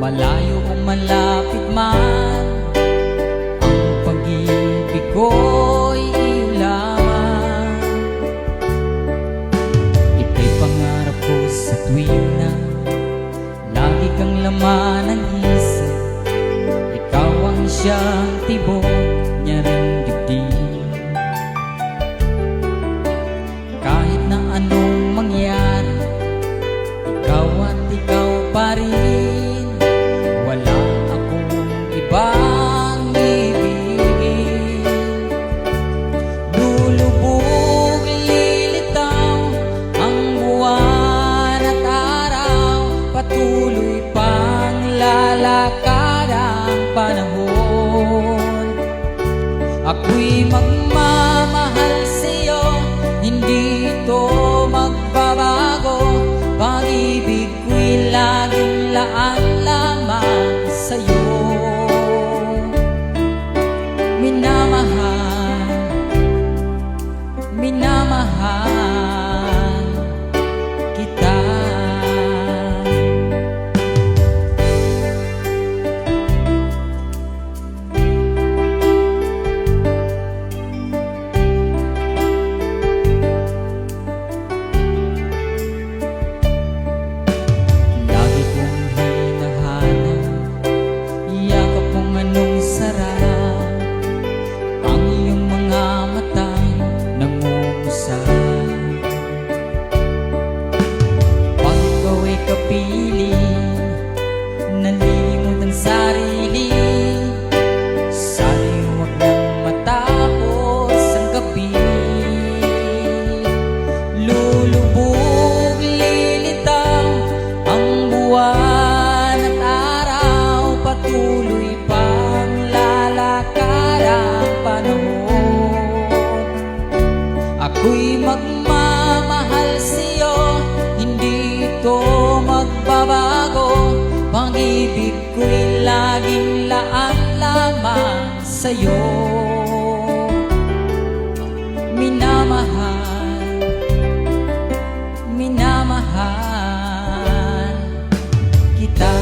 Malayo o malapit man, ang pag-ibig ko'y iyo lamang. Ika'y pangarap ko sa tuwing na lagi kang laman ng isip. Ikaw ang siyang tibok niya ring dibdib. Kahit na anong mangyari, ikaw at ikaw pa rin. Wala akong ibang ibigin. Lulubog, lilitaw ang buwan at araw. Patuloy pang lalakad ang panahon. Ako'y magmamahal sa'yo, hindi ito magbabago. Pag-ibig ko'y laging laan lamang sa'yo. Minamahal, minamahal kita. Kapili, nalimot ang sarili. Sa'yo huwag nang matapos ang gabi. Lulubog, lilitaw ang buwan at araw. Patuloy pang lalakad ang panahon. Ako'y magmamahal sa'yo, hindi ito magbabago. Pag-ibig ko'y laging laan lamang sa'yo. Minamahal, minamahal kita.